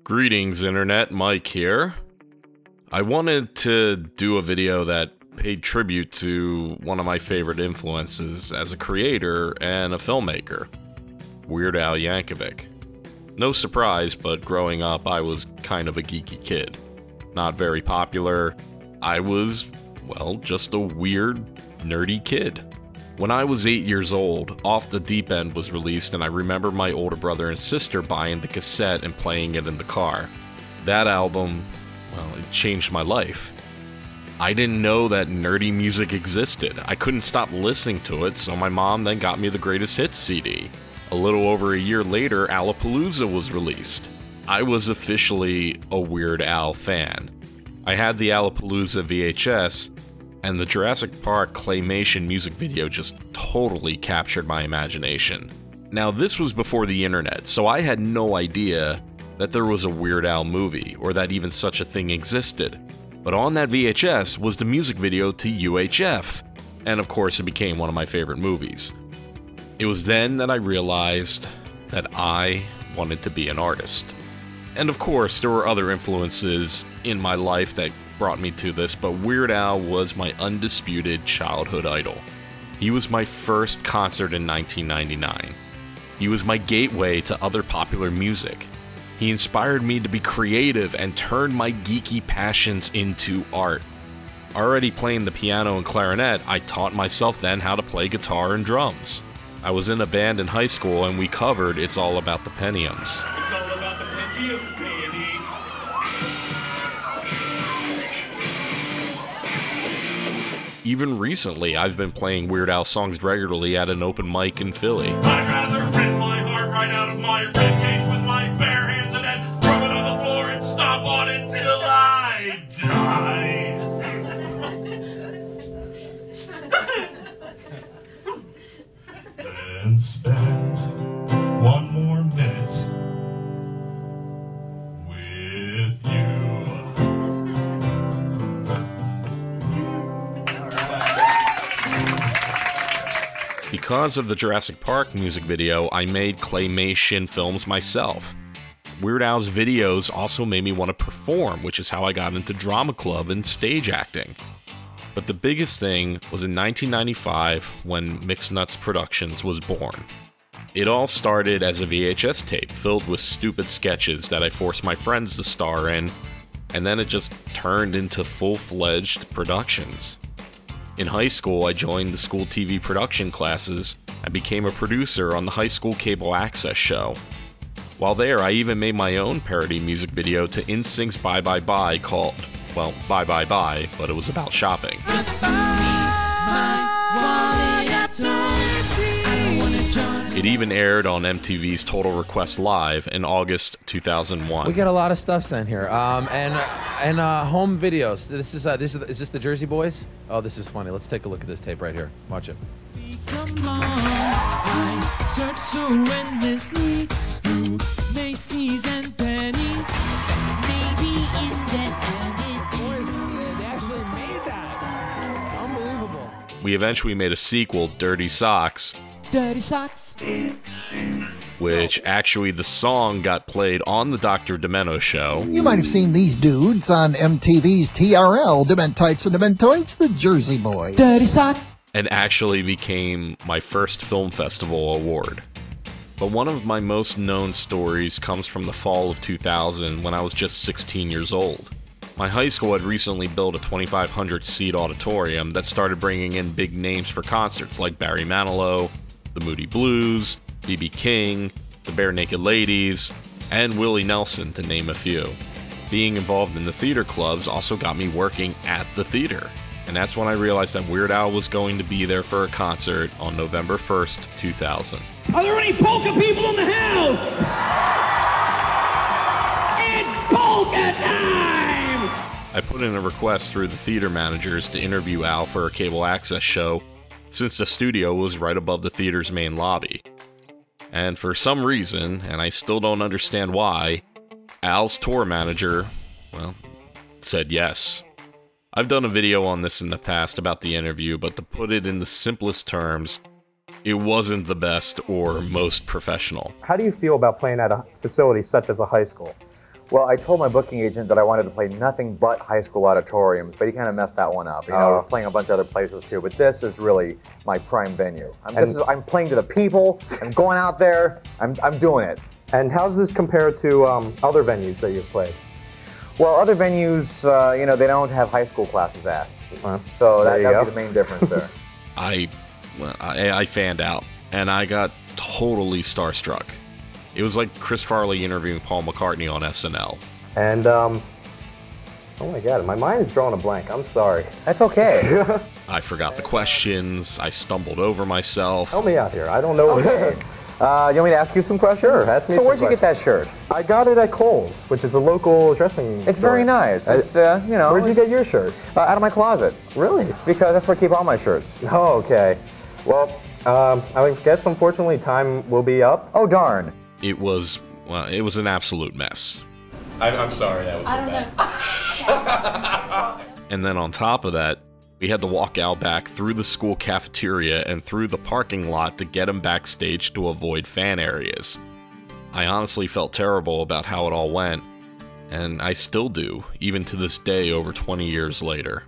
Greetings, Internet. Mike here. I wanted to do a video that paid tribute to one of my favorite influences as a creator and a filmmaker, Weird Al Yankovic. No surprise, but growing up, I was kind of a geeky kid. Not very popular. I was, well, just a weird, nerdy kid. When I was 8 years old, Off the Deep End was released, and I remember my older brother and sister buying the cassette and playing it in the car. That album, well, it changed my life. I didn't know that nerdy music existed. I couldn't stop listening to it, so my mom then got me the Greatest Hits CD. A little over a year later, Alapalooza was released. I was officially a Weird Al fan. I had the Alapalooza VHS, and the Jurassic Park claymation music video just totally captured my imagination. Now, this was before the internet, so I had no idea that there was a Weird Al movie, or that even such a thing existed. But on that VHS was the music video to UHF, and of course it became one of my favorite movies. It was then that I realized that I wanted to be an artist. And of course, there were other influences in my life that brought me to this, but Weird Al was my undisputed childhood idol. He was my first concert in 1999. He was my gateway to other popular music. He inspired me to be creative and turn my geeky passions into art. Already playing the piano and clarinet, I taught myself then how to play guitar and drums. I was in a band in high school and we covered It's All About the Pentiums. It's all about the Pentiums, baby. Even recently, I've been playing Weird Al songs regularly at an open mic in Philly. I'd rather rip my heart right out of my ribcage with my bare hands and then throw it on the floor and stomp on it till I die. And spend one more minute with you. Because of the Jurassic Park music video, I made claymation films myself. Weird Al's videos also made me want to perform, which is how I got into drama club and stage acting. But the biggest thing was in 1995 when Mixed Nuts Productions was born. It all started as a VHS tape filled with stupid sketches that I forced my friends to star in, and then it just turned into full-fledged productions. In high school, I joined the school TV production classes and became a producer on the high school cable access show. While there, I even made my own parody music video to NSYNC's Bye Bye Bye called, well, Bye Bye Bye, but it was about shopping. It even aired on MTV's Total Request Live in August 2001. We get a lot of stuff sent here, and home videos. Is this the Jersey Boys? Oh, this is funny. Let's take a look at this tape right here. Watch it. Come on, I search so endlessly through Macy's and Penny. Maybe in that Boys, they actually made that. Unbelievable. We eventually made a sequel, Dirty Socks, Dirty Socks. which actually the song got played on the Dr. Demento show. You might have seen these dudes on MTV's TRL, Dementites and Dementoids, the Jersey Boys. Dirty Socks. And actually became my first film festival award. But one of my most known stories comes from the fall of 2000 when I was just 16 years old. My high school had recently built a 2,500-seat auditorium that started bringing in big names for concerts like Barry Manilow, the Moody Blues, B.B. King, the Bare Naked Ladies, and Willie Nelson, to name a few. Being involved in the theater clubs also got me working at the theater. And that's when I realized that Weird Al was going to be there for a concert on November 1st, 2000. Are there any polka people in the house? It's polka time! I put in a request through the theater managers to interview Al for a cable access show, since the studio was right above the theater's main lobby. And for some reason, and I still don't understand why, Al's tour manager, well, said yes. I've done a video on this in the past about the interview, but to put it in the simplest terms, it wasn't the best or most professional. How do you feel about playing at a facility such as a high school? Well, I told my booking agent that I wanted to play nothing but high school auditoriums, but he kind of messed that one up. You know, we're playing a bunch of other places too, but this is really my prime venue. I'm playing to the people. I'm going out there. I'm doing it. And how does this compare to other venues that you've played? Well, other venues, you know, they don't have high school classes at. So that'd be the main difference there. I fanned out, and I got totally starstruck. It was like Chris Farley interviewing Paul McCartney on SNL. And, oh my god, my mind is drawing a blank. I'm sorry. That's okay. I forgot the questions. I stumbled over myself. Help me out here. I don't know what Okay. You want me to ask you some questions? Sure, ask me So some where'd you get that questions. shirt? I got it at Kohl's, which is a local dressing It's store. very nice. It's, you know. Where'd you get your shirt? Out of my closet. Really? Because that's where I keep all my shirts. Oh, okay. Well, I guess unfortunately time will be up. Oh, darn. It was an absolute mess. I'm sorry, that was so bad. And then on top of that, we had to walk out back through the school cafeteria and through the parking lot to get him backstage to avoid fan areas. I honestly felt terrible about how it all went, and I still do, even to this day over 20 years later.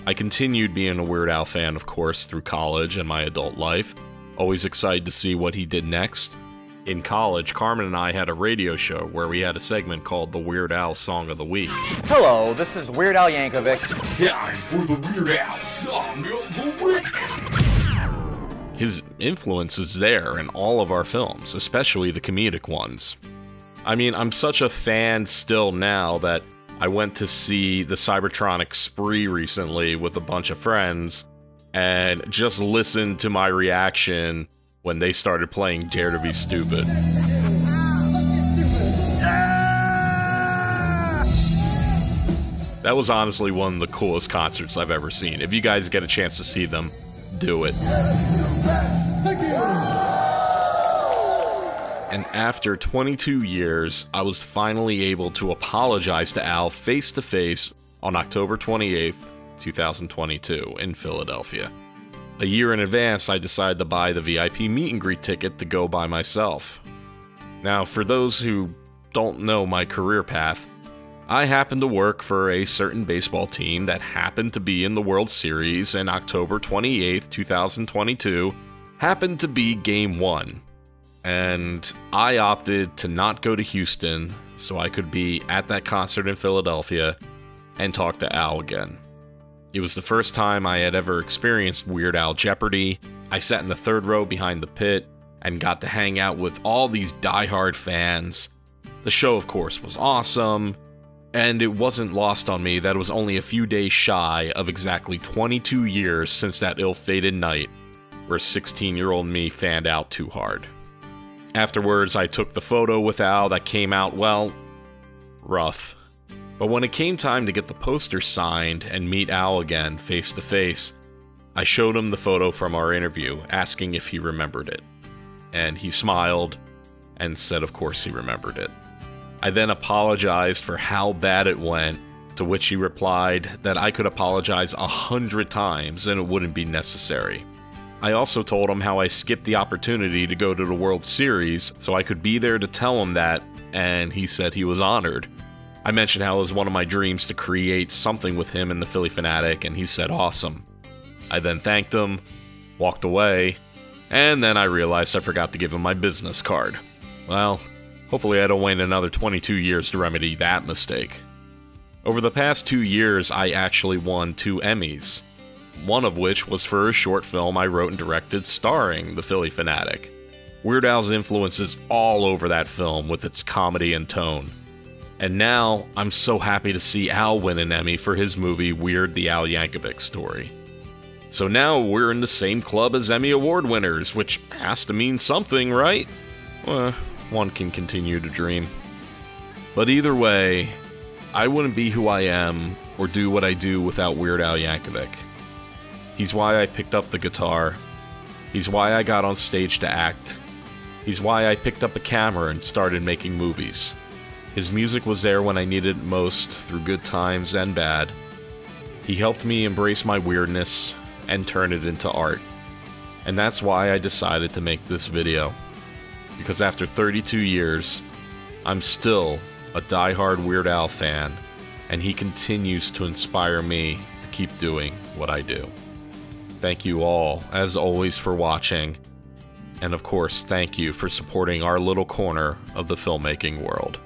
I continued being a Weird Al fan, of course, through college and my adult life, always excited to see what he did next. In college, Carmen and I had a radio show where we had a segment called the Weird Al Song of the Week. Hello, this is Weird Al Yankovic. Time for the Weird Al Song of the Week. His influence is there in all of our films, especially the comedic ones. I mean, I'm such a fan still now that I went to see the Cybertronic Spree recently with a bunch of friends and just listened to my reaction when they started playing Dare to Be Stupid. That was honestly one of the coolest concerts I've ever seen. If you guys get a chance to see them, do it. And after 22 years, I was finally able to apologize to Al face-to-face on October 28th, 2022 in Philadelphia. A year in advance, I decided to buy the VIP meet and greet ticket to go by myself. Now, for those who don't know my career path, I happened to work for a certain baseball team that happened to be in the World Series, and October 28th, 2022 happened to be Game 1. And I opted to not go to Houston so I could be at that concert in Philadelphia and talk to Al again. It was the first time I had ever experienced Weird Al Jeopardy. I sat in the third row behind the pit and got to hang out with all these diehard fans. The show, of course, was awesome, and it wasn't lost on me that it was only a few days shy of exactly 22 years since that ill-fated night where 16-year-old me fanned out too hard. Afterwards, I took the photo with Al that came out, well, rough. But when it came time to get the poster signed and meet Al again face-to-face, I showed him the photo from our interview, asking if he remembered it. And he smiled and said of course he remembered it. I then apologized for how bad it went, to which he replied that I could apologize 100 times and it wouldn't be necessary. I also told him how I skipped the opportunity to go to the World Series so I could be there to tell him that, and he said he was honored. I mentioned how it was one of my dreams to create something with him in the Philly Fanatic, and he said awesome. I then thanked him, walked away, and then I realized I forgot to give him my business card. Well, hopefully I don't wait another 22 years to remedy that mistake. Over the past 2 years, I actually won 2 Emmys, one of which was for a short film I wrote and directed starring the Philly Fanatic. Weird Al's influence is all over that film with its comedy and tone. And now, I'm so happy to see Al win an Emmy for his movie Weird: The Al Yankovic Story. So now we're in the same club as Emmy Award winners, which has to mean something, right? Well, one can continue to dream. But either way, I wouldn't be who I am or do what I do without Weird Al Yankovic. He's why I picked up the guitar. He's why I got on stage to act. He's why I picked up a camera and started making movies. His music was there when I needed it most, through good times and bad. He helped me embrace my weirdness and turn it into art. And that's why I decided to make this video. Because after 32 years, I'm still a diehard Weird Al fan, and he continues to inspire me to keep doing what I do. Thank you all, as always, for watching, and of course, thank you for supporting our little corner of the filmmaking world.